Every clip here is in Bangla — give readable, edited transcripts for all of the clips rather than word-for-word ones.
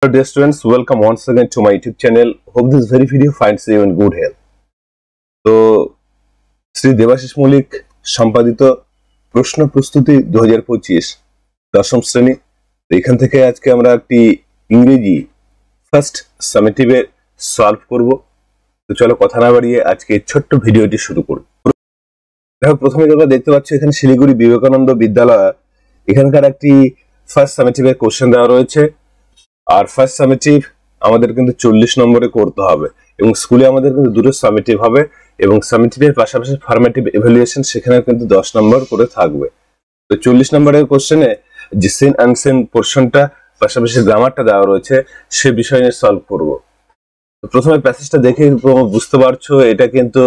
Hello dear students, welcome once again to my YouTube channel. Hope this very video finds you in good health. তো শ্রী দেবাশিস মৌলিক সম্পাদিত প্রশ্ন প্রস্তুতি 2025 দশম শ্রেণী। এখান থেকে আজকে আমরা একটি ইংরেজি ফার্স্ট সামেটিভে সলভ করব। তো চলো কথা না বাড়িয়ে আজকে ছোট্ট ভিডিওটি শুরু করি। দেখো প্রথমে যেটা দেখতে পাচ্ছ এখানে শিলিগুড়ি বিবেকানন্দ বিদ্যালয় এখানকার একটি ফার্স্ট সামেটিভের কোশ্চেন দেওয়া রয়েছে। আর ফার্স্ট সামেটিভ আমাদের কিন্তু 40 নম্বরে করতে হবে এবং স্কুলে আমাদের কিন্তু দুটো সামেটিভ হবে এবং সামেটিভের পাশাপাশি ফরম্যাটিভ ইভ্যালুয়েশন সেখানে কিন্তু 10 নম্বর করে থাকবে। তো 40 নম্বরের কোশ্চেনে যে সিন আনসিন পোরশনটা পাশাপাশি গ্রামারটা দেওয়া রয়েছে সে বিষয় নিয়ে সলভ করব। তো প্রথমে প্যাসেজটা দেখে বুঝতে পারছো এটা কিন্তু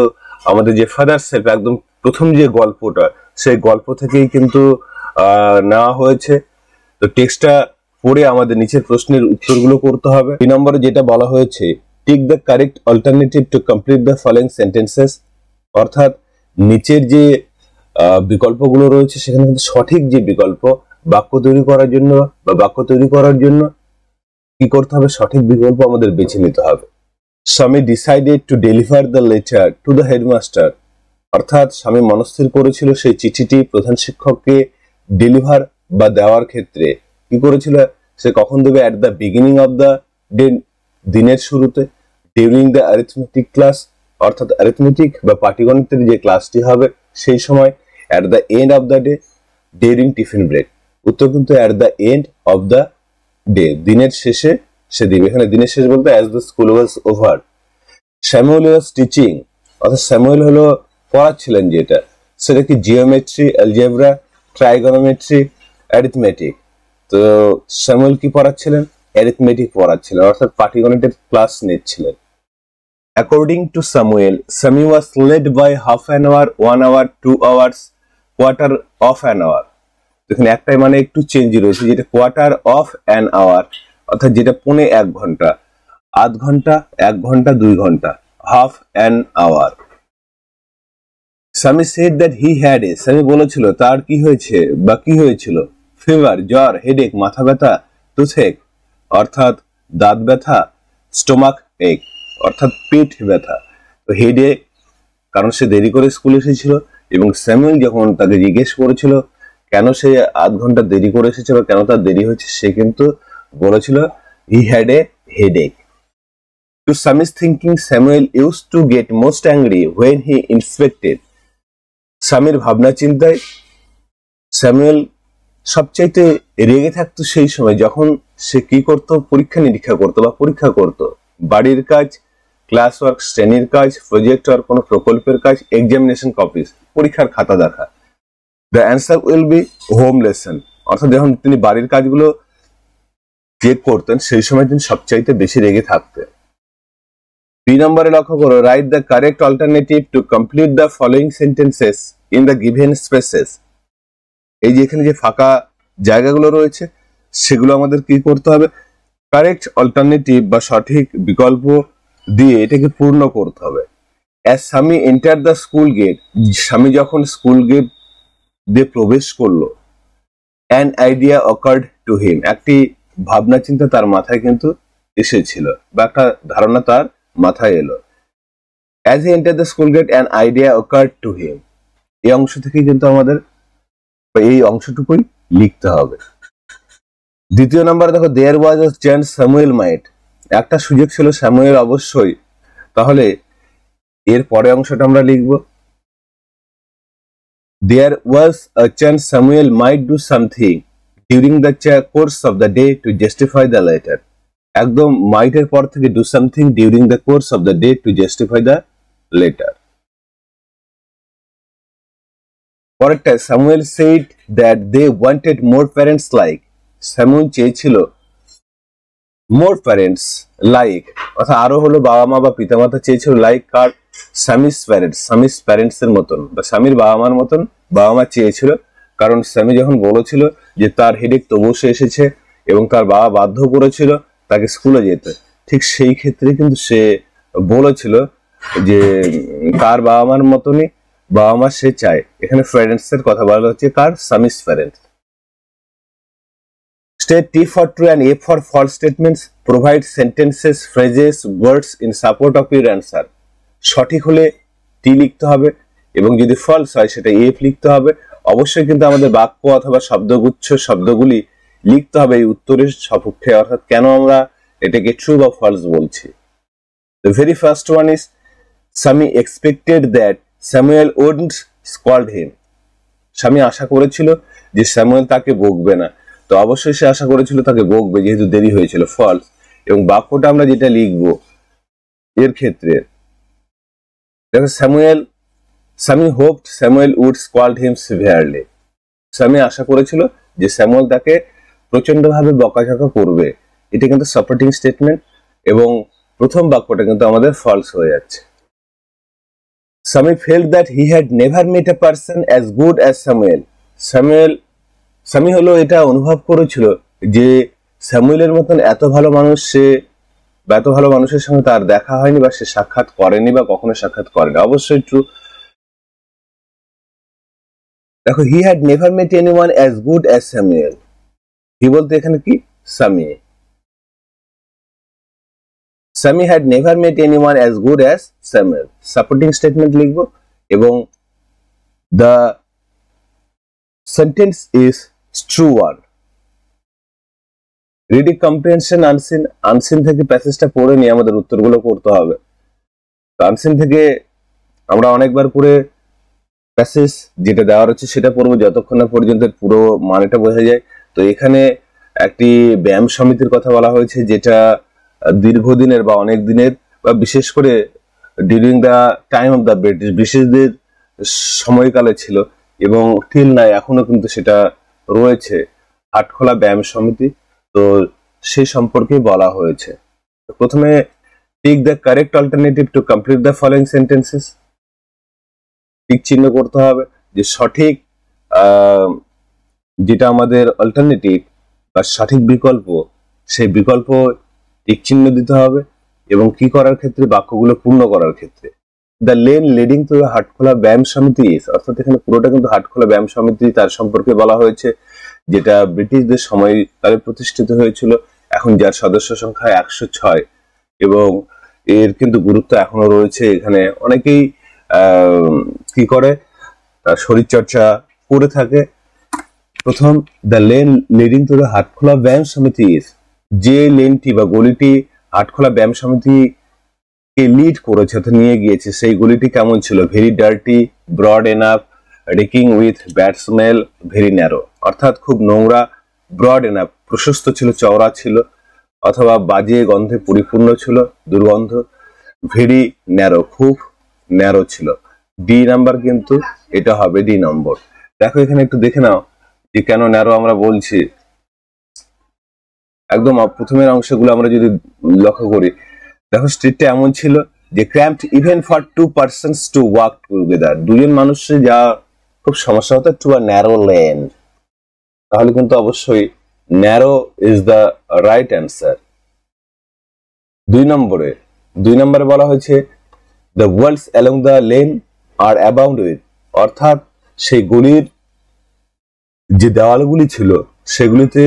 আমাদের যে ফাদার সেলফ একদম প্রথম যে গল্পটা সেই গল্প থেকেই কিন্তু নেওয়া হয়েছে। তো টেক্সটটা পড়ে আমাদের নিচের প্রশ্নের উত্তরগুলো করতে হবে। 2 নম্বরে যেটা বলা হয়েছে tick the correct alternative to complete the following sentences, অর্থাৎ নিচের যে বিকল্পগুলো রয়েছে সেখানে কিন্তু সঠিক যে বিকল্প বাক্য তৈরি করার জন্য বা বাক্য তৈরি করার জন্য কি করতে হবে, সঠিক বিকল্প আমাদের বেছে নিতে হবে। স্বামী decided to deliver the letter to the headmaster, অর্থাৎ স্বামী মনস্থির করেছিল সেই চিঠিটি প্রধান শিক্ষককে ডেলিভার বা দেওয়ার ক্ষেত্রে কি করেছিল, সে কখন দেবে, at the beginning of the day, দিনের শুরুতে, ডিউরিং দ্য অ্যারিথমেটিক ক্লাস, অর্থাৎ অ্যারিথমেটিক বা পাটিগণিতের যে ক্লাসটি হবে সেই সময়, at the end of the day, during tiffin break. উত্তর কিন্তু at the end of the day, দিনের শেষে সে দিবে। এখানে দিনের শেষ বলতে as the school was over. Samuel was teaching, অর্থাৎ স্যামুয়েল হলো পড়াচ্ছিলেন, যেটা সেটা কি জিওমেট্রি, অ্যালজেব্রা, ট্রাইগোনোমেট্রি, অ্যারিথমেটিক। তো স্যামুয়েল কি পড়াচ্ছিলেন, অ্যারিথমেটিক পড়াচ্ছিলেন, অর্থাৎ পাটিগণিতের ক্লাস নিচ্ছিলেন। According to Samuel, Sammy was late by half an hour, 1 hour, 2 hours, quarter of an hour. এখানে একটাই মানে একটু চেঞ্জ রয়েছে, যেটা কোয়ার্টার অফ অ্যান আওয়ার, অর্থাৎ যেটা পৌনে 1 ঘন্টা, আধ ঘন্টা, 1 ঘন্টা, 2 ঘন্টা, half an hour. Sammy said that he had a, Sammy বলেছিল তার কি হয়েছে বা কি হয়েছিল, ফিভার, জ্বর, হেডেক, মাথা ব্যথা, টুথেক অর্থাৎ দাঁত ব্যথা, স্টোমাক এক অর্থাৎ পেট ব্যথা। তো হেডেক কারণ সে দেরি করে স্কুলে এসেছিল এবং স্যামুয়েল যখন তাকে জিজ্ঞেস করেছিল কেন সে আধ ঘন্টা দেরি করে এসেছে বা কেন তার দেরি হয়েছে, সে কিন্তু বলেছিল হি had a headache. To Sammy's thinking, Samuel used to get most angry when he inspected. স্বামীর ভাবনা চিন্তায় স্যামুয়েল সবচাইতে রেগে থাকতো সেই সময় যখন সে কি করত, পরীক্ষা নিরীক্ষা করত বা পরীক্ষা করত। বাড়ির কাজ, ক্লাস ওয়ার্ক, শ্রেণীর কাজ, প্রজেক্ট ওয়ার্ক, কোনো প্রকল্পের কাজ, এক্সামিনেশন কপিস, পরীক্ষার খাতা দেখা। The answer will be home lesson, অর্থাৎ যখন তিনি বাড়ির কাজগুলো চেক করতেন সেই সময় তিনি সবচাইতে বেশি রেগে থাকতেন। 2 নম্বরে লক্ষ্য করো, write the correct alternative to complete the following sentences in the given spaces. এই যে এখানে যে ফাঁকা জায়গাগুলো রয়েছে সেগুলো আমাদের কি করতে হবে, কারেক্ট অল্টারনেটিভ বা সঠিক বিকল্প দিয়ে এটাকে পূর্ণ করতে হবে। অ্যাজ স্বামী এন্টার দ্য স্কুল গেট, স্বামী যখন স্কুল গেট দিয়ে প্রবেশ করলো, অ্যান আইডিয়া অকার্ড টু হিম, একটি ভাবনা চিন্তা তার মাথায় কিন্তু এসেছিল বা একটা ধারণা তার মাথায় এলো। As he enter the school gate an idea occurred to him, এই অংশ থেকে কিন্তু আমাদের এই অংশটুকুই লিখতে হবে। 2 নম্বরে দেখো, দেয়ার ওয়াজ আ চান্স স্যামুয়েল মাইট, একটা সুযোগ ছিল স্যামুয়েল অবশ্যই, তাহলে এর পরে অংশটা আমরা লিখব there was a chance Samuel might do something during the course of the day to justify the letter. একদম মাইটের পর থেকে do something during the course of the day to justify the letter. পরেরটা, Samuel said that they wanted more parents like, Samuel চেয়েছিল মোর প্যারেন্টস লাইক, অর্থাৎ আরো হলো বাবা মা বা পিতামাতা চেয়েছিল লাইক কার, স্বামীর প্যারেন্টস, স্বামীর প্যারেন্টস এর মতন বা স্বামীর বাবা মার মতন বাবা মা চেয়েছিল। কারণ স্বামী যখন বলেছিল যে তার হেডেক তবুও সে এসেছে এবং তার বাবা বাধ্য করেছিল তাকে স্কুলে যেতে, ঠিক সেই ক্ষেত্রে কিন্তু সে বলেছিল যে তার বাবা মার মতনই বাবা মা সে চায়। এখানে প্যারেন্টস এর কথা বলা হচ্ছে কার, স্বামীর parents. State T for true and A for false statements. Provide sentences, phrases, words in support of your answer. সঠিক হলে টি লিখতে হবে এবং যদি ফলস হয় সেটা এফ লিখতে হবে। অবশ্যই কিন্তু আমাদের বাক্য অথবা শব্দগুচ্ছ শব্দগুলি লিখতে হবে এই উত্তরের সপক্ষে, অর্থাৎ কেন আমরা এটাকে ট্রু বা ফলস বলছি। The very first one is Sami expected that Samuel wouldn't scold him. স্বামী আশা করেছিল যে স্যামুয়েল তাকে বকবে না, তো অবশ্যই সে আশা করেছিল তাকে বকবে যেহেতু দেরি হয়েছিল, ফলস। এবং বাক্যটা আমরা যেটা লিখবো এর ক্ষেত্রে দেখো Sami hoped Samuel would scold him severely. স্বামী আশা করেছিল যে স্যামুয়েল তাকে প্রচন্ডভাবে বকাঝকা করবে। এটা কিন্তু সাপোর্টিং স্টেটমেন্ট এবং প্রথম বাক্যটা কিন্তু আমাদের ফলস হয়ে যাচ্ছে। Sami felt that he had never met a person as good as Samuel. Sami হলো এটা অনুভব করেছিল যে স্যামুয়েলের মতন এত ভালো মানুষের সঙ্গে তার দেখা হয়নি বা সে সাক্ষাৎ করেনি বা কখনো সাক্ষাৎ করেনি। অবশ্যই ট্রু। দেখো he had never met anyone as good as Samuel. হি বলতে এখানে কি Sami had never met anyone as good as Samuel. Supporting statement লিখব এবং the sentence is true one. Reading comprehension unseen থেকে প্যাসেজটা পড়ে নিয়ে আমাদের উত্তরগুলো করতে হবে। আনসিন থেকে আমরা অনেকবার পড়ে প্যাসেজ যেটা দেওয়া রয়েছে সেটা পড়বো যতক্ষণ না পর্যন্ত পুরো মানেটা বোঝা যায়। তো এখানে একটি ব্যায়াম সমিতির কথা বলা হয়েছে যেটা দীর্ঘদিনের বা অনেক দিনের বা বিশেষ করে during the time of the ব্রিটিশদের সময়কালে ছিল এবং টিল নাই এখনো কিন্তু সেটা রয়েছে, হাটখোলা ব্যায়াম সমিতি। তো সেই সম্পর্কে বলা হয়েছে। প্রথমে tick the correct alternative to complete the following sentences. Tick চিহ্ন করতে হবে যে সঠিক যেটা আমাদের অল্টারনেটিভ বা সঠিক বিকল্প সেই বিকল্প টিক চিহ্ন দিতে হবে এবং কি করার ক্ষেত্রে, বাক্যগুলো পূর্ণ করার ক্ষেত্রে। The lane leading to Hatkhola Byayam Samiti is, অর্থাৎ এখানে পুরোটা কিন্তু হাটখোলা ব্যায়াম সমিতি তার সম্পর্কে বলা হয়েছে যেটা ব্রিটিশদের সময়কালে প্রতিষ্ঠিত হয়েছিল, এখন যার সদস্য সংখ্যা 106 এবং এর কিন্তু গুরুত্ব এখনো রয়েছে। এখানে অনেকেই কি করে শরীরচর্চা করে থাকে। প্রথম the lane leading to the Hatkhola Byayam Samiti is, যে লেনটি বা গলিটি হাটখোলা ব্যায়াম সমিতি কে লিড করেছে অর্থাৎ নিয়ে গিয়েছে সেই গলিটি কেমন ছিল? Very dirty, broad enough, reeking with bad smell, very narrow, অর্থাৎ খুব নোংরা, ব্রড এনাফ প্রশস্ত ছিল, চওড়া ছিল, অথবা বাজে গন্ধে পরিপূর্ণ ছিল, দুর্গন্ধ, ভেরি ন্যারো খুব ন্যারো ছিল। ডি নাম্বার কিন্তু এটা হবে ডি নম্বর। দেখো এখানে একটু দেখে নাও যে কেন ন্যারো আমরা বলছি। একদম প্রথমের অংশগুলো আমরা যদি লক্ষ্য করি, দেখো স্ট্রিটটা এমন ছিল যে cramped even for 2 persons to walk together, দুজন মানুষের যা খুব সমস্যা হতো টু আ ন্যারো লেন। তাহলে কিন্তু অবশ্যই narrow is the right answer. দুই নম্বরে বলা হয়েছে the walls along the lane are abound with, অর্থাৎ সেই গলির যে দেওয়ালগুলি ছিল সেগুলিতে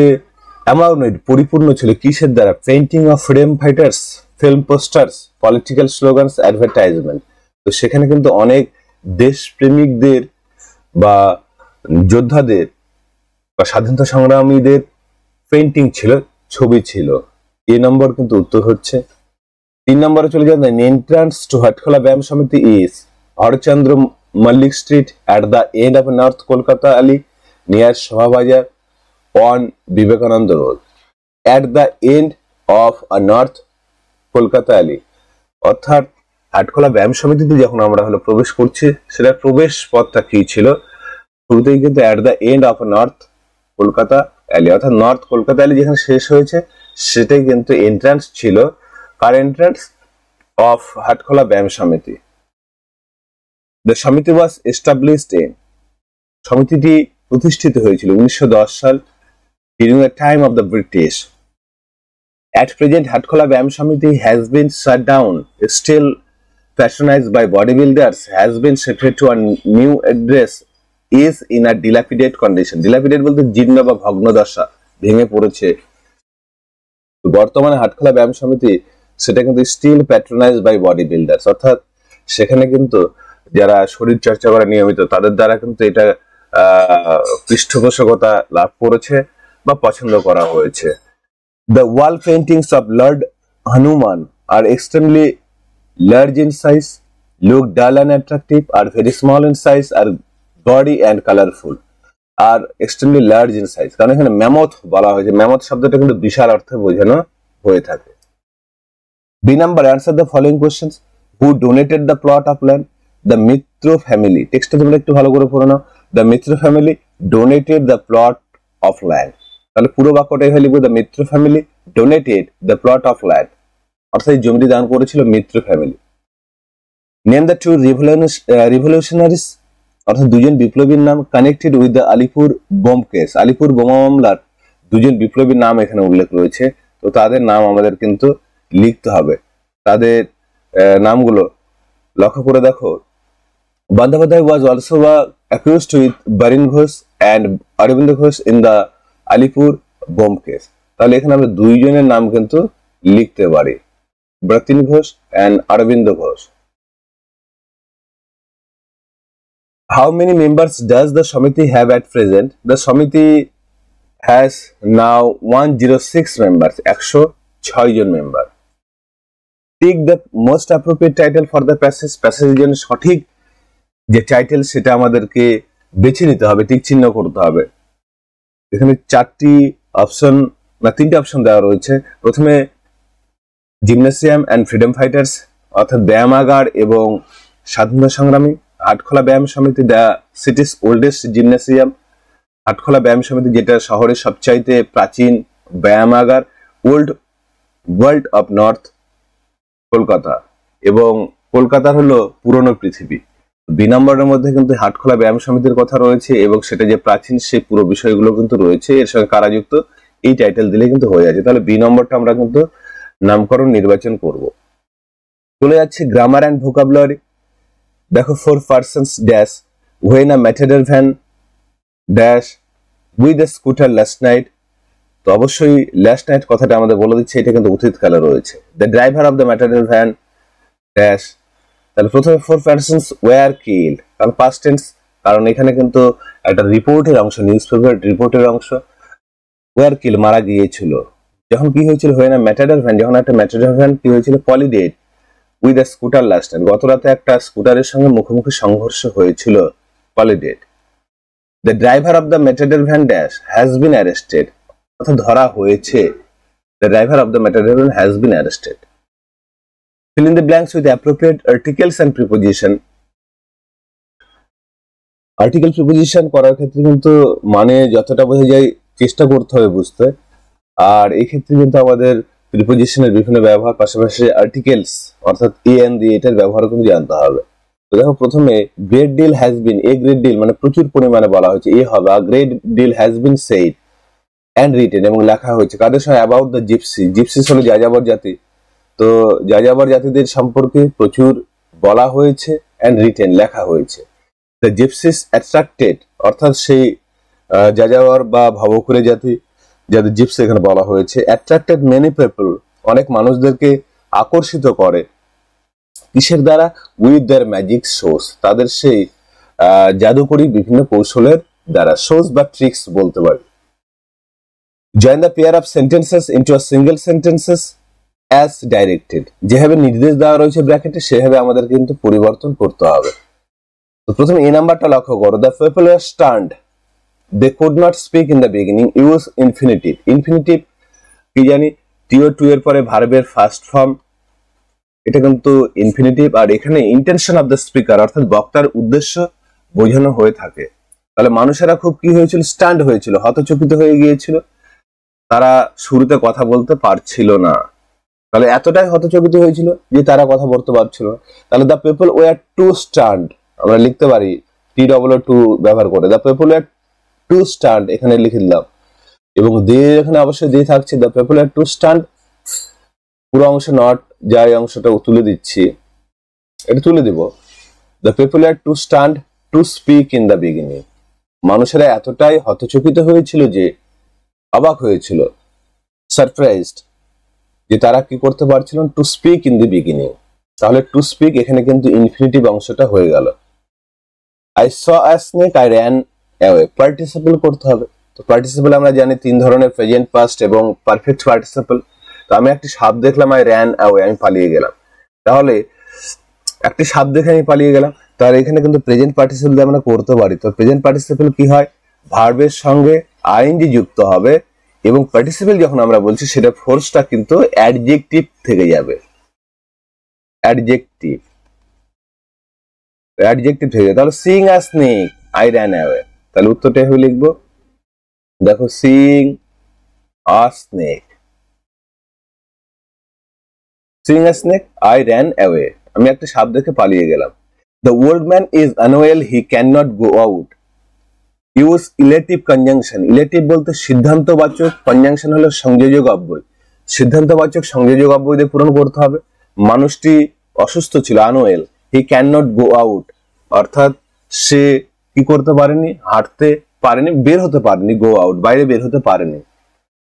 অ্যামাউন্ট পরিপূর্ণ ছিল কিসের দ্বারা? Painting of freedom fighters, film posters, political slogans, advertisement. তো সেখানে কিন্তু অনেক দেশপ্রেমিকদের বা যোদ্ধাদের বা স্বাধীনতা সংগ্রামীদের পেইন্টিং ছিল, ছবি ছিল। এ নম্বর কিন্তু উত্তর হচ্ছে। 3 নম্বরে চলে যান, entrance two Hatkhola Byayam Samiti is Harachandra Mallick street at the end of north Kolkata alley near Shobhabazar on Vivekananda road. At the end of north Kolkata alley, অর্থাৎ হাটখোলা ব্যায়াম সমিতিতে যখন আমরা প্রবেশ করছি সেটা প্রবেশ পথটা কি ছিল? শুরুতেই কিন্তু at the end of north Kolkata alley, অর্থাৎ নর্থ কলকাতা অ্যালি যেখানে শেষ হয়েছে সেটাই কিন্তু এন্ট্রান্স ছিল। কার এন্ট্রান্স? অফ হাটখোলা ব্যায়াম সমিতি। দ্য সমিতি ওয়াজ এস্টাবলিশড ইন, সমিতিটি প্রতিষ্ঠিত হয়েছিল 1910 সাল during the time of the British. At present, Hatkhola Vyayam Samiti has been shut down, still patronized by bodybuilders, has been shifted to a new address, is in a dilapidated condition. Dilapidated বলতে জীর্ণ বা ভগ্নদশা, ভেঙে পড়েছে। বর্তমানে হাটখোলা ব্যায়াম সমিতি সেটা কিন্তু still patronize by body builders, অর্থাৎ সেখানে কিন্তু যারা শরীর চর্চা করে নিয়মিত তাদের দ্বারা কিন্তু এটা পৃষ্ঠপোষকতা লাভ করেছে বা পছন্দ করা হয়েছে। The wall paintings of Lord Hanuman are extremely large in size, look dull and attractive, are very small in size, are gaudy and colorful, are extremely large in size। কারণ এখানে ম্যামথ বলা হয়েছে, ম্যামথ শব্দটা কিন্তু বিশাল অর্থে বোঝানো হয়ে থাকে। B number, answer the following questions. Who donated the plot of land? The Mitro family। টেক্সটটা তোমরা একটু ভালো করে পড়ে নাও। The Mitro family donated the plot of land। তাহলে পুরো বাক্যটা এভাবে লিখবো, the Mitra family donated the plot of land, অর্থাৎ এই জমিটি দান করেছিল Mitra family. Name the two revolutionaries, অর্থাৎ দুজন বিপ্লবীর নাম connected with the Alipore bomb case. Alipore বোমা মামলার দুজন বিপ্লবীর নাম এখানে উল্লেখ রয়েছে, তো তাদের নাম আমাদের কিন্তু লিখতে হবে। তাদের নামগুলো লক্ষ্য করে দেখো। Bandyopadhyay was also accused with Barin Ghosh and Aurobindo Ghosh in the Alipore bomb case. তাহলে এখানে আমরা দুইজনের নাম কিন্তু লিখতে পারি, Bratin Ghosh and Aurobindo Ghosh. How many members does the Samiti have at present? The Samiti has now 106 members, 106 জন member. Pick the most appropriate title for the passage। প্যাসেজের জন্য সঠিক যে টাইটেল সেটা আমাদেরকে বেছে নিতে হবে, টিক চিহ্ন করতে হবে। এখানে তিনটি অপশন দেওয়া রয়েছে। প্রথমে জিমনেসিয়াম অ্যান্ড ফ্রিডম ফাইটার্স, অর্থাৎ ব্যায়ামাগার এবং স্বাধীনতা সংগ্রামী। হাটখোলা ব্যায়াম সমিতি the cities oldest gymnasium. Hatkhola Byayam সমিতি যেটা শহরের সবচাইতে প্রাচীন ব্যায়ামাগার। ওয়ার্ল্ড অফ নর্থ কলকাতা, এবং কলকাতার হলো পুরনো পৃথিবী। বি নম্বরের মধ্যে কিন্তু হাটখোলা ব্যায়াম সমিতির কথা রয়েছে এবং সেটা যে প্রাচীন সেই পুরো বিষয়গুলো কিন্তু রয়েছে, এর সঙ্গে কারাযুক্ত এই টাইটেল দিলে কিন্তু হয়ে যাচ্ছে। তাহলে বি নম্বরটা আমরা কিন্তু নামকরণ নির্বাচন করব। চলে যাচ্ছে গ্রামার অ্যান্ড ভোকাবুলারি। দেখো, 4 persons dash when a matador van dash with a scooter last night। তো অবশ্যই লাস্ট নাইট কথাটা আমাদের বলে দিচ্ছে, এটা কিন্তু অতীতকালে রয়েছে। The driver of the matador van dash. তাহলে প্রথমে 4 persons were killed, কারণ পাস্ট টেন্স, কারণ এখানে কিন্তু একটা রিপোর্টের অংশ, নিউজ পেপার রিপোর্টের অংশ। were killed মারা গিয়েছিল। যখন কি হয়েছিল, when a matador van, যখন একটা ম্যাটাডোর ভ্যান কি হয়েছিল, collided with a scooter last night, গত রাতে একটা স্কুটারের সঙ্গে মুখোমুখি সংঘর্ষ হয়েছিল, collided. The driver of the matador van dash has been arrested, অর্থাৎ ধরা হয়েছে। The driver of the matador van has been arrested. Fill in the blanks with appropriate articles and preposition. Article preposition করার ক্ষেত্রে কিন্তু মানে যতটা বোঝা যায় চেষ্টা করতে হবে বুঝতে, আর এই ক্ষেত্রে কিন্তু আমাদের প্রিপোজিশনের বিভিন্ন ব্যবহার, পাশাপাশি আর্টিকেলস অর্থাৎ এ এন্ড দি, এটার ব্যবহার কিন্তু জানতে হবে। তো দেখো, প্রথমে great deal has been, a great deal মানে প্রচুর পরিমাণে বলা হয়েছে, এ হবে। Great deal has been said and written, এবং লেখা হয়েছে কাদের সঙ্গে, অ্যাবাউট দ্য জিপসি। জিপসিস হলো যাযাবর জাতি, তো যাযাবর জাতিদের সম্পর্কে প্রচুর বলা হয়েছে, অ্যান্ড রিটেন লেখা হয়েছে। দ্য জিপসিস অ্যাট্রাক্টেড, অর্থাৎ সেই যাযাবর বা ভবঘুরে জাতি যাদের জিপসি এখানে বলা হয়েছে। অ্যাট্রাক্টেড মেনি পিপল, অনেক মানুষদেরকে আকর্ষিত করে, কিসের দ্বারা, উইথ দেয়ার ম্যাজিক শোস, তাদের সেই জাদুকরী বিভিন্ন কৌশলের দ্বারা, শোস বা ট্রিক্স বলতে পারি। Join the pair of sentences into a single sentences as directed, যেভাবে নির্দেশ দেওয়া রয়েছে ব্র্যাকেটে সেভাবে আমাদের কিন্তু পরিবর্তন করতে হবে। তো প্রথমে এই নাম্বারটা লক্ষ্য করো। The people were stunned, they could not speak in the beginning, use infinitive। Infinitive কি জানি, to এর পরে ভার্বের ফার্স্ট ফর্ম, এটা কিন্তু ইনফিনিটিভ। আর এখানে ইন্টেনশন অফ দ্য স্পিকার, অর্থাৎ বক্তার উদ্দেশ্য বোঝানো হয়ে থাকে। তাহলে মানুষেরা খুব কি হয়েছিল, স্টান্ড হয়েছিল, হতচকিত হয়ে গিয়েছিল, তারা শুরুতে কথা বলতে পারছিল না। তাহলে এতটাই হতচকিত হয়েছিল যে তারা কথা বলতে পারছিল না। তাহলে the people were too stunned, আমরা লিখতে পারি TOO ব্যবহার করে, the people were too stunned এখানে লিখে দিলাম, এবং দে এখানে অবশ্যই দিয়ে থাকছে। The people were too stunned, পুরো অংশ নট, যাই অংশটা তুলে দিচ্ছি, এটা তুলে দিব। The people were too stunned to speak in the beginning, মানুষেরা এতটাই হতচকিত হয়েছিল যে অবাক হয়েছিল, সারপ্রাইজড, যে তারা কি করতে পারছিল two speak in the beginning. তাহলে টু স্পিক এখানে কিন্তু ইনফিনিটিভ অংশটা হয়ে গেল। I saw a snake, I ran away, participle করতে হবে। তো পার্টিসিপল আমরা জানি তিন ধরনের, প্রেজেন্ট, পাস্ট এবং পারফেক্ট পার্টিসিপল। তো আমি একটি সাপ দেখলাম, আই র্যান অ্যাওয়ে, আমি পালিয়ে গেলাম। তাহলে একটি সাপ দেখে আমি পালিয়ে গেলাম, তাহলে এখানে কিন্তু প্রেজেন্ট পার্টিসিপল দিয়ে আমরা করতে পারি। তো প্রেজেন্ট পার্টিসিপল কি হয়, ভার্বের সঙ্গে আইএনজি যুক্ত হবে এবং পার্টিসিপল যখন আমরা বলছি সেটা ফোর্সটা কিন্তু অ্যাডজেক্টিভ থেকে যাবে, অ্যাডজেক্টিভ থেকে যাবে। তাহলে seeing a snake, I ran away, তাহলে উত্তরটা হয়ে লিখবো, দেখো seeing a snake, seeing a snake, I ran away, আমি একটা সাপ দেখে পালিয়ে গেলাম। The old man is unwell, he can not go out, use illative conjunction. Illative বলতে সিদ্ধান্তবাচক, কনজাংশন হলো সংযোজক অব্যয়। সিদ্ধান্তবাচক সংযোজক অব্যয় দিয়ে পূরণ করতে হবে। মানুষটি অসুস্থ ছিল, unwell, he can not go out, অর্থাৎ সে কি করতে পারেনি, হাঁটতে পারেনি, বের হতে পারেনি, গো আউট, বাইরে বের হতে পারেনি।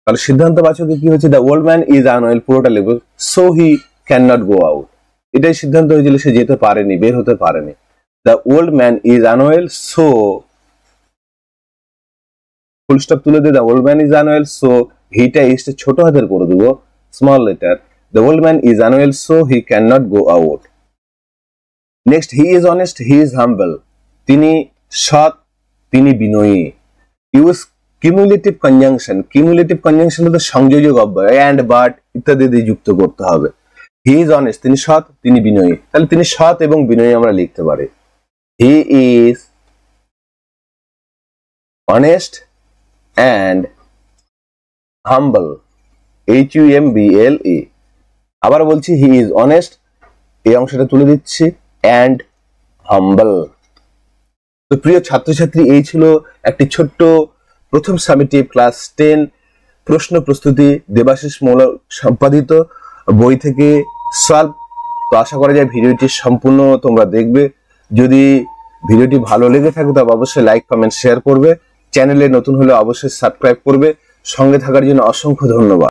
তাহলে সিদ্ধান্তবাচকে কি হচ্ছে, the old man is unwell, পুরোটা লিখবো, so he can not go out, এটাই সিদ্ধান্ত হয়েছিল, সে যেতে পারেনি, বের হতে পারেনি। The old man is unwell, so full stop তুলে দিয়ে the old man is unwell, so হিটা এসে ছোট হাতের করে দেবো, small letter, the old man is unwell, so he can not go out. Next, he is honest, he is humble, তিনি সৎ, তিনি বিনয়ী। Use cumulative conjunction, cumulative conjunction হলো সংযোজক অব্যয়, এন্ড, বাট ইত্যাদি দিয়ে যুক্ত করতে হবে। হি ইজ অনেস্ট, তিনি সৎ, তিনি বিনয়ী, তাহলে তিনি সৎ এবং বিনয়ী আমরা লিখতে পারি। হি is honest and humble, HUMBLE। আবার বলছি, he is honest, এই অংশটা তুলে দিচ্ছি, and humble। তো প্রিয় ছাত্রছাত্রী, এই ছিল একটি ছোট্ট প্রথম সামেটিভ ক্লাস 10 প্রশ্ন প্রস্তুতি দেবাশিস মৌলক সম্পাদিত বই থেকে সলভ। তো আশা করা যায় ভিডিওটি সম্পূর্ণ তোমরা দেখবে। যদি ভিডিওটি ভালো লেগে থাকে তবে অবশ্যই লাইক, কমেন্ট, শেয়ার করবে। চ্যানেলে নতুন হলে অবশ্যই সাবস্ক্রাইব করবে। সঙ্গে থাকার জন্য অসংখ্য ধন্যবাদ।